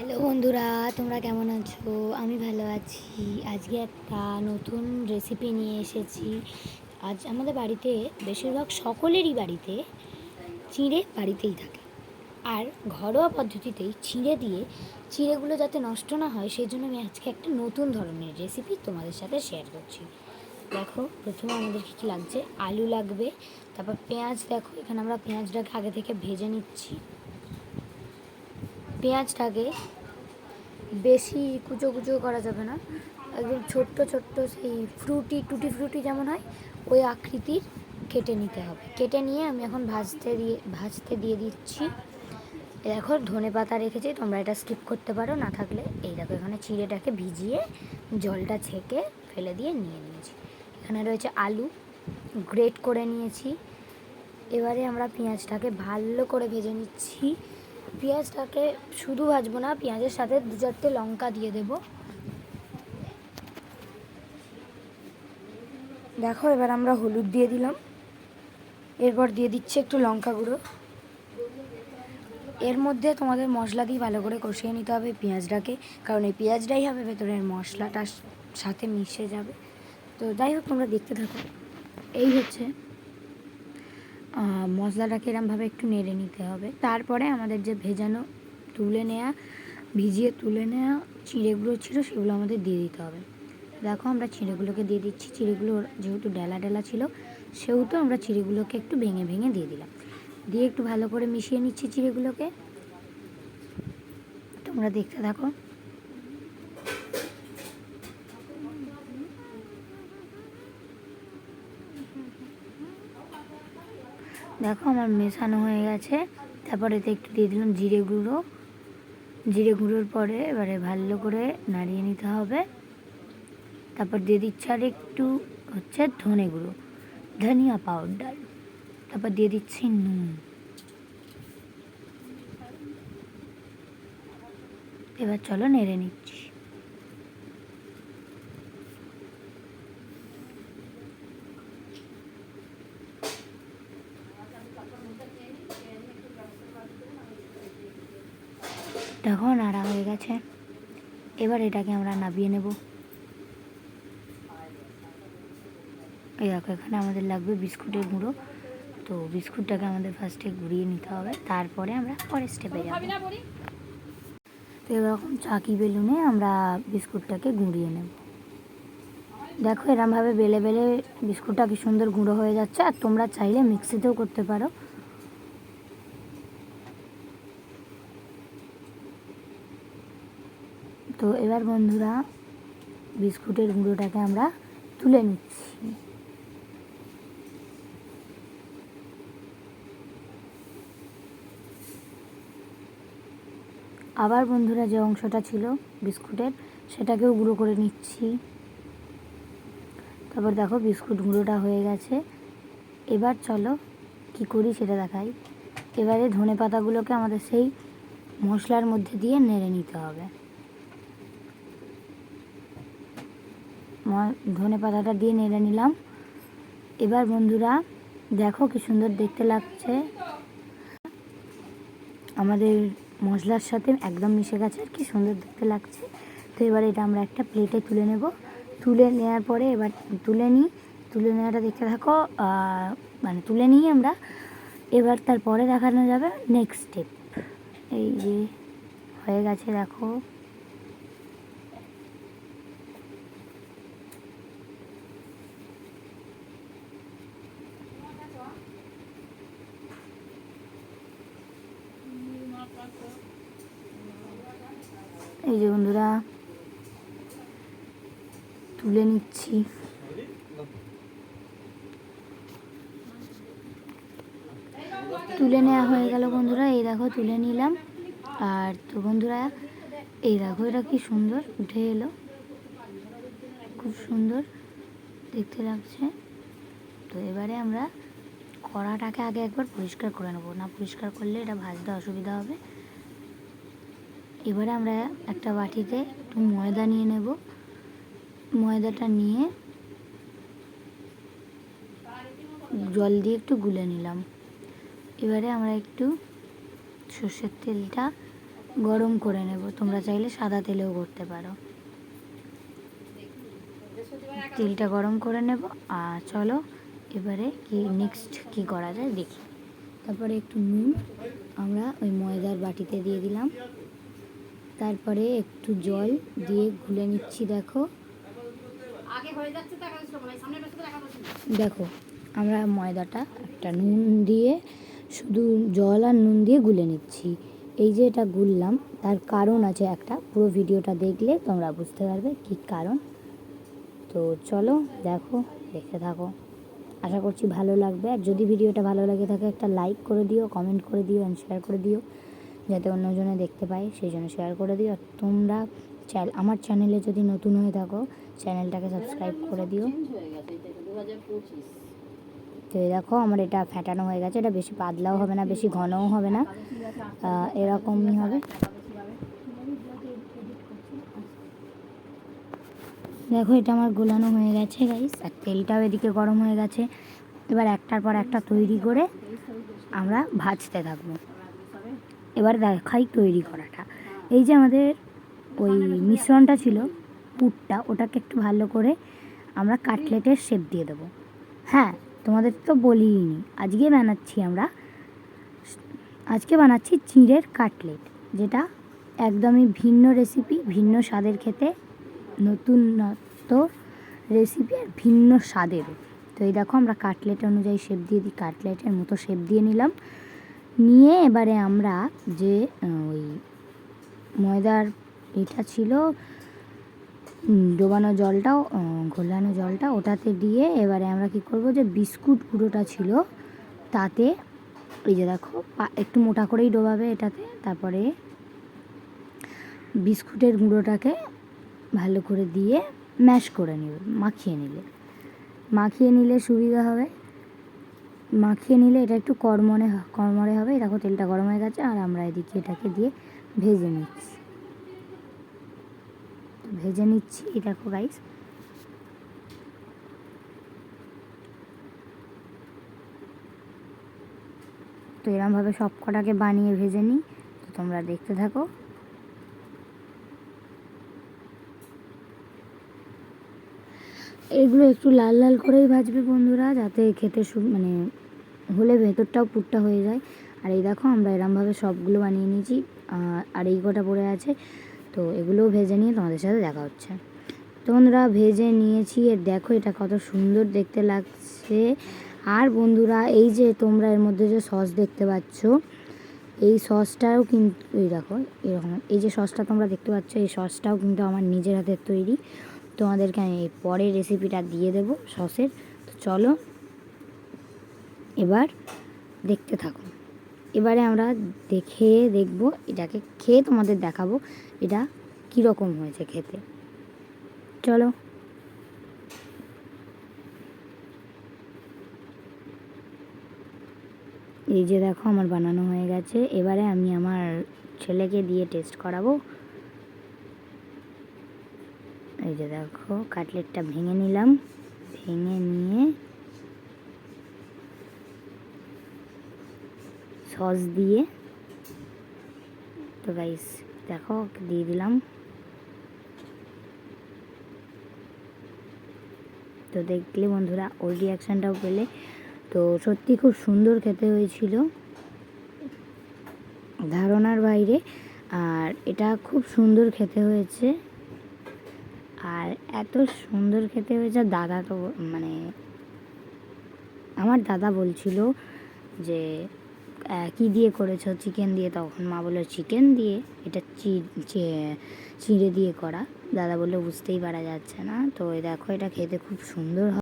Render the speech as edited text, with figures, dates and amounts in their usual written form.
Hello বন্ধুরা, তোমরা কেমন আছো? আমি ভালো আছি। আজকে একটা নতুন রেসিপি নিয়ে এসেছি। আজ আমাদের বাড়িতে বেশিরভাগ সকলেরই বাড়িতে চিঁড়ে বাড়িতেই থাকে। আর ঘরোয়া পদ্ধতিতেই চিঁড়ে দিয়ে চিঁড়েগুলো যাতে নষ্ট না হয় সেই জন্য আমি আজকে একটা নতুন ধরনের রেসিপি তোমাদের সাথে শেয়ার করছি। দেখো, প্রথমে আমাদের কী কী লাগছে। আলু লাগবে, তারপর পেঁয়াজ। দেখো, এখানে আমরা পেঁয়াজটাকে আগে থেকে ভেজে নিচ্ছি। পেঁয়াজটাকে বেশি কুচো কুচো করা যাবে না, একদম ছোট্ট ছোট্ট সেই টুটি ফ্রুটি যেমন হয় ওই আকৃতির কেটে নিতে হবে। কেটে নিয়ে আমি এখন ভাজতে দিয়ে দিচ্ছি। দেখো, ধনে পাতা রেখেছি, তোমরা এটা স্কিপ করতে পারো, না থাকলে এই দেখো এখানে চিঁড়েটাকে ভিজিয়ে জলটা ছেঁকে ফেলে দিয়ে নিয়ে নিয়েছি। এখানে রয়েছে আলু, গ্রেট করে নিয়েছি। এবারে আমরা পেঁয়াজটাকে ভালো করে ভেজে নিচ্ছি। পেঁয়াজটাকে শুধু ভাজবো না, পেঁয়াজের সাথে 2-4টে লঙ্কা দিয়ে দেব। দেখো, এবার আমরা হলুদ দিয়ে দিলাম, এরপর দিয়ে দিচ্ছি একটু লঙ্কা গুঁড়ো। এর মধ্যে তোমাদের মশলা দিয়ে ভালো করে কষিয়ে নিতে হবে পেঁয়াজটাকে, কারণ এই পেঁয়াজটাই হবে ভেতরের মশলাটার সাথে মিশে যাবে। তো যাই হোক, তোমরা দেখতে থাকো। এই হচ্ছে মশলাটাকে এরমভাবে একটু নেড়ে নিতে হবে। তারপরে আমাদের যে ভিজিয়ে তুলে নেওয়া চিঁড়েগুলো ছিল সেগুলো আমাদের দিয়ে দিতে হবে। দেখো, আমরা চিঁড়েগুলোকে দিয়ে দিচ্ছি। চিঁড়েগুলো যেহেতু ডেলা ডেলা ছিল সেহেতু আমরা চিঁড়েগুলোকে একটু ভেঙে ভেঙে দিয়ে দিলাম। দিয়ে একটু ভালো করে মিশিয়ে নিচ্ছি চিঁড়েগুলোকে। তোমরা দেখতে থাকো। দেখো, আমার মেশানো হয়ে গেছে। তারপরে এতে একটু দিয়ে দিলাম জিরে গুঁড়োর পরে এবারে ভালো করে নাড়িয়ে নিতে হবে। তারপর দিয়ে দিচ্ছি আর একটু ধনিয়া পাউডার। তারপর দিয়ে দিচ্ছি নুন। এবার চলো নেড়ে নিচ্ছি। দেখো, নাড়া হয়ে গেছে। এবার এটাকে আমরা নামিয়ে নেব। এই দেখো, এখানে আমাদের লাগবে বিস্কুটের গুঁড়ো। তো বিস্কুটটাকে আমাদের ফার্স্টে গুঁড়িয়ে নিতে হবে, তারপরে আমরা পরের স্টেপে যাব। তো এরকম চাকি বেলুনে আমরা বিস্কুটটাকে গুঁড়িয়ে নেব। দেখো, এরমভাবে বেলে বেলে বিস্কুটটা কি সুন্দর গুঁড়ো হয়ে যাচ্ছে। আর তোমরা চাইলে মিক্সিতেও করতে পারো। তো এবার বন্ধুরা, বিস্কুটের গুঁড়োটাকে আমরা তুলে নিচ্ছি। আবার বন্ধুরা, যে অংশটা ছিল বিস্কুটের সেটাকেও গুঁড়ো করে নিচ্ছি। তারপর দেখো, বিস্কুট গুঁড়োটা হয়ে গেছে। এবার চলো কি করি সেটা দেখাই। এবারে ধনে পাতাগুলোকে আমাদের সেই মশলার মধ্যে দিয়ে নেড়ে নিতে হবে। ধনে পাতাটা দিয়ে নেড়ে নিলাম। এবার বন্ধুরা দেখো, কি সুন্দর দেখতে লাগছে। আমাদের মশলার সাথে একদম মিশে গেছে, আর কি সুন্দর দেখতে লাগছে। তো এবার এটা আমরা একটা প্লেটে তুলে নেব। তুলে নেওয়ার পরে এবার তুলে নেওয়াটা দেখতে থাকো। তুলে নিয়ে আমরা এবার তারপরে দেখানো যাবে নেক্সট স্টেপ। এই যে হয়ে গেছে, দেখো। এই যে বন্ধুরা, তুলে নিচ্ছি। তুলে নেওয়া হয়ে গেল বন্ধুরা। এই দেখো, তুলে নিলাম। আর তো বন্ধুরা, এই দেখো, এটা কি সুন্দর উঠে এলো, খুব সুন্দর দেখতে লাগছে। তো এবারে আমরা কড়াটাকে আগে একবার পরিষ্কার করে নেবো, না পরিষ্কার করলে এটা ভাজতে অসুবিধা হবে। এবারে আমরা একটা বাটিতে একটু ময়দা নিয়ে নেব। ময়দাটা নিয়ে জল দিয়ে একটু গুলে নিলাম। এবারে আমরা একটু সর্ষের তেলটা গরম করে নেব। তোমরা চাইলে সাদা তেলেও করতে পারো। তেলটা গরম করে নেব। আর চলো এবারে কি নেক্সট কি করা যায় দেখি। তারপরে একটু নুন আমরা ওই ময়দার বাটিতে দিয়ে দিলাম। তারপরে একটু জল দিয়ে গুলে নিচ্ছি। দেখো আমরা ময়দাটা একটা নুন দিয়ে, শুধু জল আর নুন দিয়ে গুলে নিচ্ছি। এই যে এটা গুললাম তার কারণ আছে একটা, পুরো ভিডিওটা দেখলে তোমরা বুঝতে পারবে কী কারণ। তো চলো দেখতে থাকো, আশা করছি ভালো লাগবে। আর যদি ভিডিওটা ভালো লাগে থাকে একটা লাইক করে দিও, কমেন্ট করে দিও, অ্যান্ড শেয়ার করে দিও, যাতে অন্যজনে দেখতে পায়, সেই জন্য শেয়ার করে দিও। আর তোমরা আমার চ্যানেলে যদি নতুন হয়ে থাকো চ্যানেলটাকে সাবস্ক্রাইব করে দিও। তো দেখো আমার এটা ফ্যাটানো হয়ে গেছে। এটা বেশি পাতলাও হবে না, বেশি ঘনও হবে না, এরকমই হবে। দেখো এটা আমার গোলানো হয়ে গেছে গাইস, আর তেলটাও এদিকে গরম হয়ে গেছে। এবার একটার পর একটা তৈরি করে আমরা ভাজতে থাকবো। এবার দেখাই তৈরি করাটা। এই যে আমাদের ওই মিশ্রণটা ছিল, পুরটা, ওটাকে একটু ভালো করে আমরা কাটলেটের শেপ দিয়ে দেবো। হ্যাঁ, তোমাদের তো বলিনি, আজকে বানাচ্ছি চিঁড়ের কাটলেট, যেটা একদমই ভিন্ন রেসিপি, ভিন্ন স্বাদের খেতে, নতুনত্ব রেসিপি আর ভিন্ন স্বাদেরও। তো এই দেখো আমরা কাটলেট অনুযায়ী শেপ দিয়ে দিই, কাটলেটের মতো শেপ দিয়ে নিলাম। নিয়ে এবারে আমরা যে ওই ময়দার এটা ছিল ডোবানো জলটাও, ঘোলানো জলটা, ওটাতে দিয়ে এবারে আমরা কি করব, যে বিস্কুট গুঁড়োটা ছিল তাতে, এই যে দেখো একটু মোটা করেই ডোবাবে এটাতে। তারপরে বিস্কুটের গুঁড়োটাকে ভালো করে দিয়ে ম্যাশ করে নেবে, মাখিয়ে নিলে সুবিধা হবে। মাখিয়ে নিলে এটা একটু কড়মড়ে হবে। দেখো তেলটা গরম হয়ে গেছে, আর আমরা এদিকে এটাকে দিয়ে ভেজে নিচ্ছি। দেখো গাইস, তো এরমভাবে সব কটাকে বানিয়ে ভেজে নিই। তো তোমরা দেখতে থাকো। এগুলো একটু লাল লাল করেই ভাজবে বন্ধুরা, যাতে খেতে মানে হলে ভেতরটাও পুরটা হয়ে যায়। আর এই দেখো আমরা এরমভাবে সবগুলো বানিয়ে নিয়েছি, আর এই কটা পড়ে আছে। তো এগুলোও ভেজে নিয়ে তোমাদের সাথে দেখা হচ্ছে। তো বন্ধুরা ভেজে নিয়েছি, আর দেখো এটা কত সুন্দর দেখতে লাগছে। আর বন্ধুরা এই যে তোমরা এর মধ্যে যে সস দেখতে পাচ্ছ, এই সসটাও কিন্তু এই দেখো এরকম, এই যে সসটা তোমরা দেখতে পাচ্ছ, এই সসটাও কিন্তু আমার নিজের হাতের তৈরি। তোমাদেরকে আমি পরে রেসিপিটা দিয়ে দেবো সসের। তো চলো এবার দেখতে থাকো। এবারে আমরা দেখবো, এটাকে খেয়ে তোমাদের দেখাবো এটা কীরকম হয়েছে খেতে। চলো। এই যে দেখো আমার বানানো হয়ে গেছে। এবারে আমি আমার ছেলেকে দিয়ে টেস্ট করাবো। এই যে দেখো কাটলেটটা ভেঙে নিলাম, ভেঙে নিয়ে সস দিয়ে, তো গাইস দেখো দিয়ে দিলাম। তো দেখলে বন্ধুরা ওর রিয়াকশানটাও পেলে। তো সত্যি খুব সুন্দর খেতে হয়েছিল, ধারণার বাইরে। আর এটা খুব সুন্দর খেতে হয়েছে, আর এত সুন্দর খেতে হয়েছে। দাদা তো মানে আমার দাদা বলছিল যে কি দিয়ে করেছো, চিকেন দিয়ে। তখন মা বললো চিকেন দিয়ে, এটা চিঁড়ে দিয়ে করা। দাদা বললো বুঝতেই পারা যাচ্ছে না। তো দেখো এটা খেতে খুব সুন্দর হয়।